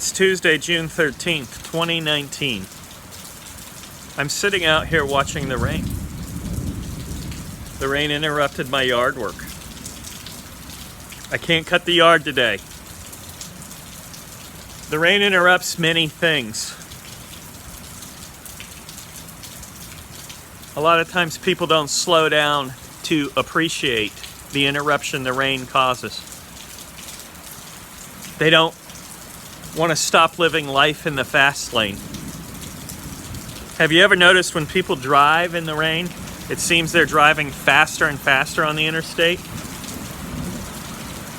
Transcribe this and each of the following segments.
It's Tuesday, June 13th, 2019. I'm sitting out here watching the rain. The rain interrupted my yard work. I can't cut the yard today. The rain interrupts many things. A lot of times people don't slow down to appreciate the interruption the rain causes. They don't want to stop living life in the fast lane. Have you ever noticed when people drive in the rain, it seems they're driving faster and faster on the interstate?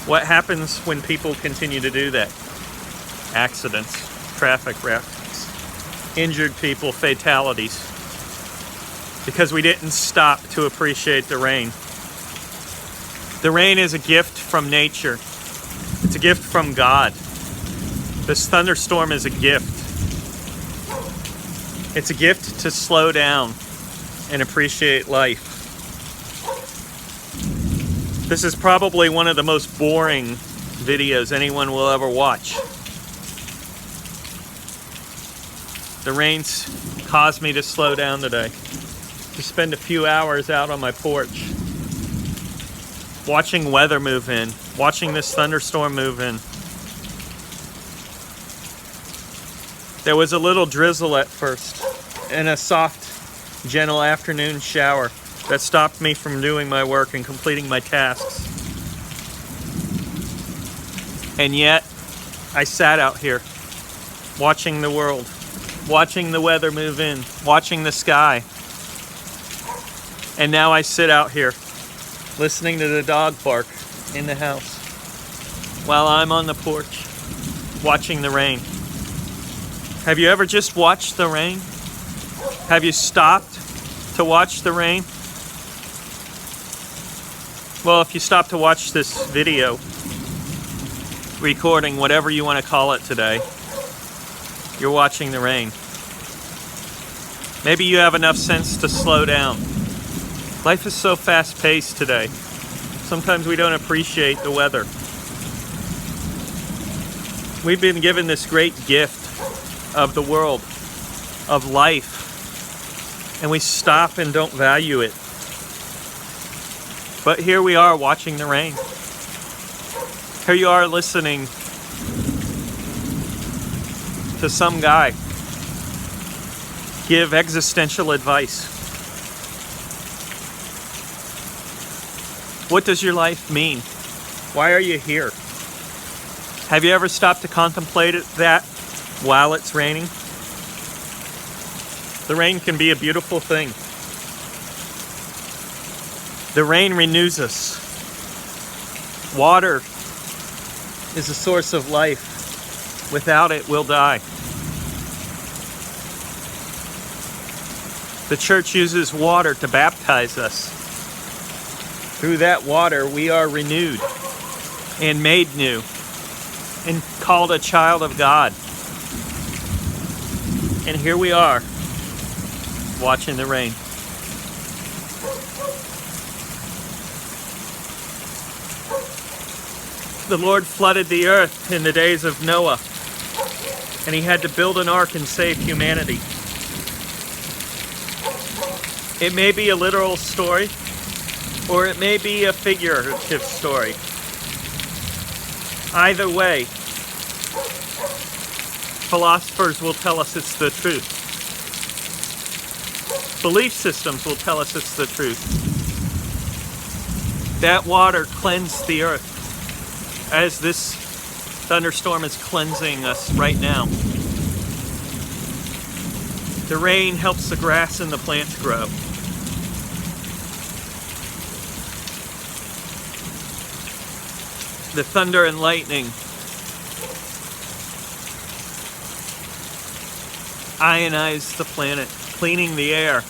What happens when people continue to do that? Accidents, traffic wrecks, injured people, fatalities. Because we didn't stop to appreciate the rain. The rain is a gift from nature. It's a gift from God. This thunderstorm is a gift. It's a gift to slow down and appreciate life. This is probably one of the most boring videos anyone will ever watch. The rain's caused me to slow down today, to spend a few hours out on my porch, watching weather move in, watching this thunderstorm move in. There was a little drizzle at first, and a soft, gentle afternoon shower that stopped me from doing my work and completing my tasks. And yet, I sat out here, watching the world, watching the weather move in, watching the sky. And now I sit out here, listening to the dog bark in the house, while I'm on the porch, watching the rain. Have you ever just watched the rain? Have you stopped to watch the rain? Well, if you stop to watch this video, recording, whatever you want to call it today, you're watching the rain. Maybe you have enough sense to slow down. Life is so fast-paced today. Sometimes we don't appreciate the weather. We've been given this great gift of the world, of life, and we stop and don't value it. But here we are watching the rain. Here you are listening to some guy give existential advice. What does your life mean? Why are you here? Have you ever stopped to contemplate that while it's raining? The rain can be a beautiful thing. The rain renews us. Water is a source of life. Without it, we'll die. The church uses water to baptize us. Through that water, we are renewed and made new and called a child of God. And here we are, watching the rain. The Lord flooded the earth in the days of Noah, and he had to build an ark and save humanity. It may be a literal story, or it may be a figurative story. Either way, philosophers will tell us it's the truth. Belief systems will tell us it's the truth. That water cleansed the earth, as this thunderstorm is cleansing us right now. The rain helps the grass and the plants grow. The thunder and lightning ionize the planet, cleaning the air.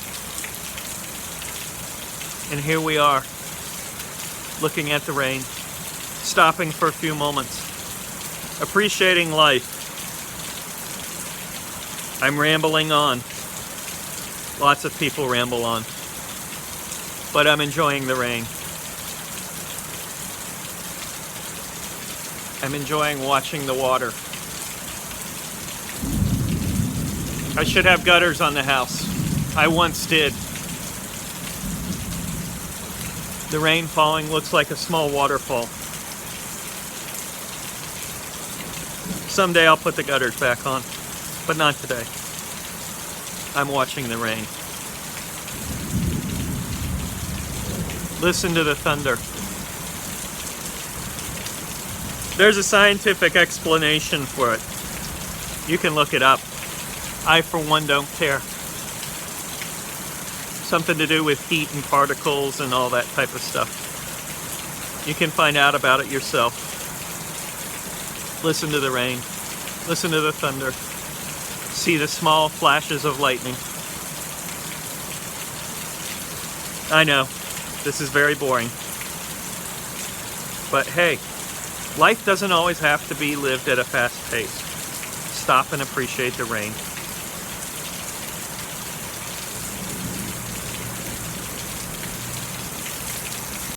And here we are, looking at the rain, stopping for a few moments, appreciating life. I'm rambling on. Lots of people ramble on. But I'm enjoying the rain. I'm enjoying watching the water. I should have gutters on the house. I once did. The rain falling looks like a small waterfall. Someday I'll put the gutters back on, but not today. I'm watching the rain. Listen to the thunder. There's a scientific explanation for it. You can look it up. I, for one, don't care. Something to do with heat and particles and all that type of stuff. You can find out about it yourself. Listen to the rain. Listen to the thunder. See the small flashes of lightning. I know, this is very boring. But hey, life doesn't always have to be lived at a fast pace. Stop and appreciate the rain.